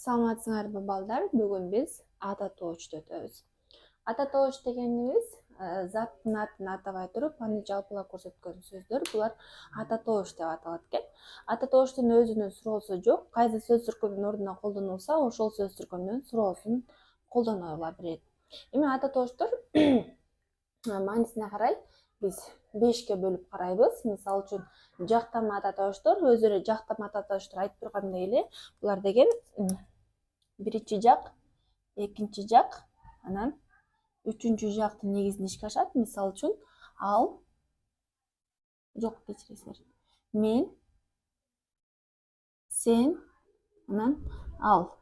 Саламатсыңарбы балдар? Бүгүн биз ата тоочту өтөбүз. Ата тооч дегенибиз заттын атын атабай туруп, аны жалпылап көрсөткөн сөздөр. Булар ата тооч деп аталат экен. Ата тоочтун өзүнүн суроосу жок. Кайсы сөз тиркөмдүн ордуна колдонулса, ошол сөз тиркөмдүн суроосун колдоно берет. Эми ата тоочтор маанисине карай биз 5ке бөлүп карайбыз. Мисалы үчүн, жактама ата тоочтор өзүлөрү жактама ата тоочтор айтып тургандай эле, булар деген биринчи жак, экинчи жак, анан үчүнчү жактын негизинде ишке ашат. Мисалы үчүн, ал, жок, кечиресиздер. Мен, сен, анан ал.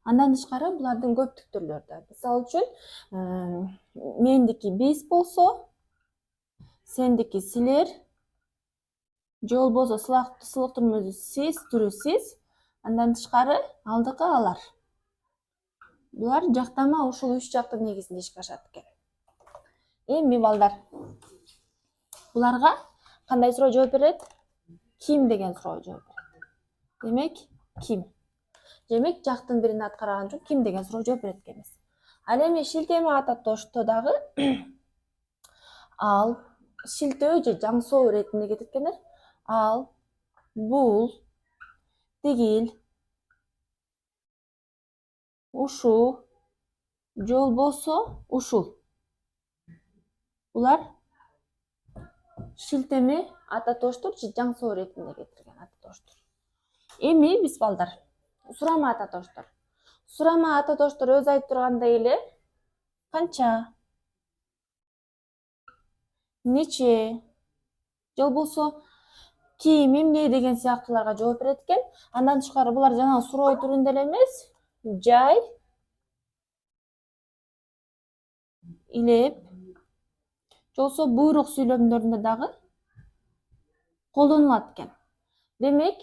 Андан тышкары булардын көптүк түрлөрү да. Мисалы үчүн, мендики биз болсо, сендики силер, же болбосо сылык түрмөдө сиз, түрү сиз, андан тышкары алдыкы алар. Булар жактама ушул 3 жактын негизинде ишке ашат экен. Эми балдар, буларга кандай суроо жооп берет? Ким деген суроо жооп берет. Демек, ким? Демек, жактын бирин аткарган үчүн ким деген суроо жооп берет экенбиз. Ал эми шилтеме ата тоочто дагы ал, шилтөө же жаңсоо иретинде кетет экендер. Ал, бул, тигил, ушу, же болбосо ушул. Булар шилтеме ата тоочтор же жаңсоо иретинде кетирген ата тоочтор. Эми биз балдар, сурама ата тоочтор. Сурама ата тоочтор өзү айтып тургандай эле канча, нече, же болбосо ким, эмне деген сыяктууларга жооп берет экен. Андан тышкары булар жана суроо түрүндө эле эмес, жай, илеп, же болбосо буйрук сүйлөмдөрүндө дагы колдонулат экен. Демек,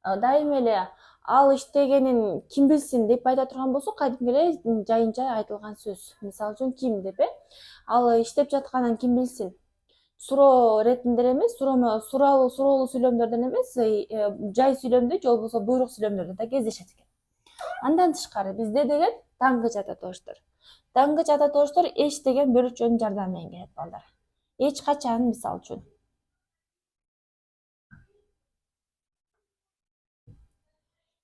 дайыма эле ал иштегенин ким билсин деп айта турган болсо, кадимки эле жайынча айтылган сөз. Мисалы үчүн, ким деп, ал иштеп жатканын ким билсин. Суроо иретинде эмес, суроолуу сүйлөмдөрдөн эмес, жай сүйлөмдө же болбосо буйрук сүйлөмдөрдө да кездешет экен. Андан тышкары бизде деген тангыч ата тоочтор. Тангыч ата тоочтор эч деген бөлүкчөнүн жардамы менен келет балдар. Эч качан, мисалы үчүн,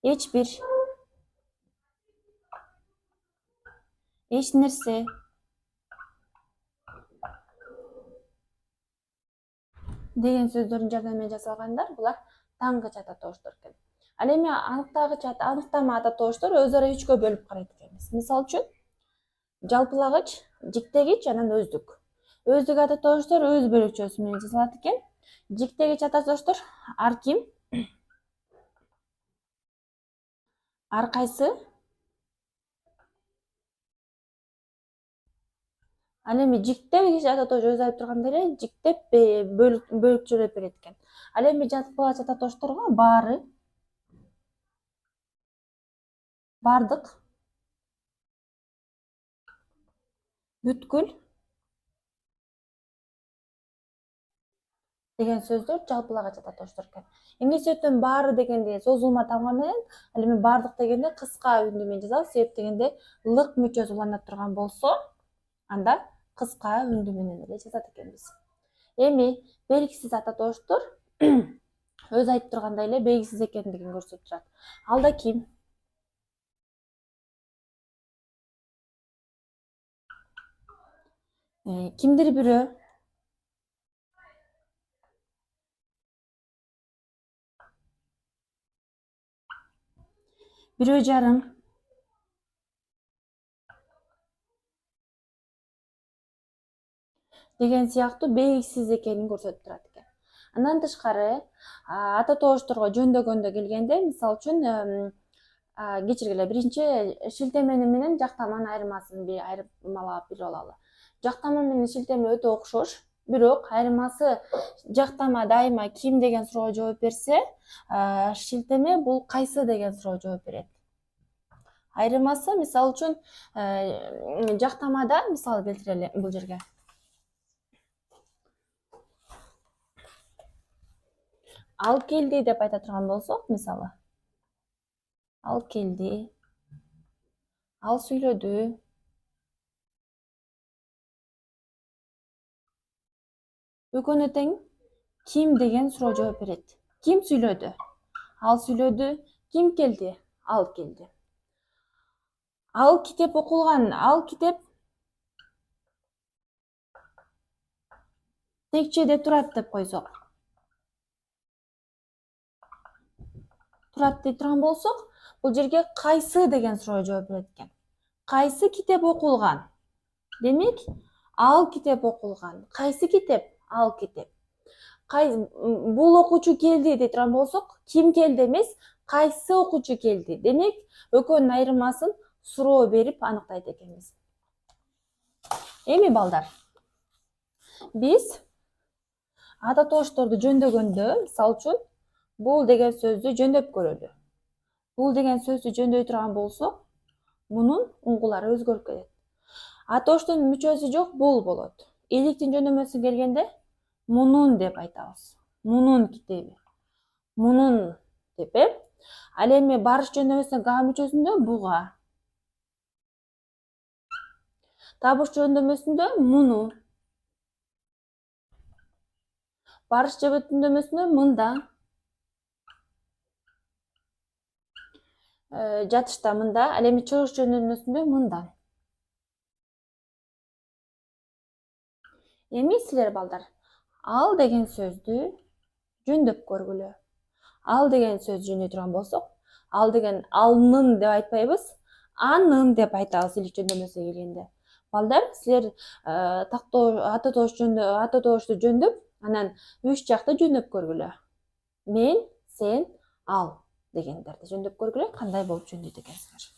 эч бир, эч нерсе, деген сөздөрдүн жардамы менен жасалгандар, булар тангыч ата тоочтор экен. Ал эми аныктама ата тоочтор өзү 3кө бөлүп карайт экенбиз. Мисалы үчүн, жалпылагыч, жиктегич, анан өздүк. Өздүк ата тоочтор өз бөлүкчөсү менен жасалат экен. Жиктегич ата тоочтор ар ким, ар кайсы. Ал эми жиктегич ата тооч өзү айтып тургандай эле жиктеп бөлүкчөлөп берет экен. Ал эми жалпылагыч ата тоочторго баары, бардык, бүткүл деген сөздөр жалпылагыч ата тоочтор экен. Эмгичектен баары дегенде созулма тамга менен, ал эми бардык дегенде кыска үндү менен жазабыз. Себеп дегенде лык мүчөсү улана турган болсо, анда кыска үндү менен эле жазат экенбиз. Эми белгисиз ата тоочтор өзү айтып тургандай эле белгисиз экендигин көрсөтүп турат. Ал да ким? Кимдир бирөө, бирөө жарым, деген сыяктуу белгисиз экенин көрсөтүп турат экен. Андан тышкары ата тоочторго жөндөгөндө келгенде, мисалы үчүн, кечиргиле, биринчи шилтеме менен жактаманын айырмасын айырмалап билип алалы. Жактама менен шилтеме өтө окшош, бирок айырмасы жактама дайыма ким деген суроо жооп берсе, шилтеме бул кайсы деген суроо жооп берет. Айырмасы, мисалы үчүн, жактамада мисал келтирели бул жерге. Ал келди деп айта турган болсок, мисалы, ал келди, Ал сүйлөдү. Экөөнө тең ким деген суроо жооп берет. Ким сүйлөдү? Ал сүйлөдү. Ким келди? Ал келди. Ал китеп окулган. Ал китеп текчеде турат деп койсок. Турат дей турган болсок, бул жерге кайсы деген суроо жооп берет экен. Кайсы китеп окулган? Демек, ал китеп окулган. Кайсы китеп? Ал китеп. Бул окуучу келди дей турган болсок, ким келди эмес, кайсы окуучу келди. Демек, экөөнүн айырмасын суроо берип аныктайт экенбиз. Эми балдар, биз ата тоошторду жөндөгөндө, мисалы үчүн, бул деген сөздү жөндөп көрөлү. Бул деген сөздү жөндөй турган болсок, мунун уңгулары өзгөрүп кетет. Ата тооштун мүчөсү жок, бул болот. Эликтин жөндөмөсүнө келгенде мунун деп айтабыз. Мунун китеби. Мунун деп, Ал эми барыш жөндөмөсүнө га мүчөсүндө буга. Табыш жөндөмөсүндө муну. Барыш жөндөмөсүндө мында. Жатышта мында, ал эми чыгыш жөндөмөсүндө мындан. Эми силер балдар, ал деген сөздү жөндөп көргүлө. Ал деген сөз жөндөй турган болсок, ал деген алнын деп айтпайбыз, анын деп айтабыз илик жөндөмөсүнө келгенде. Балдар, силер ата тоошту жөндөп, анан үч жакты жөндөп көргүлө. Мен, сен, ал дегендерди жөндөп көргүлө, кандай болуп жөндөйт экенсиңер.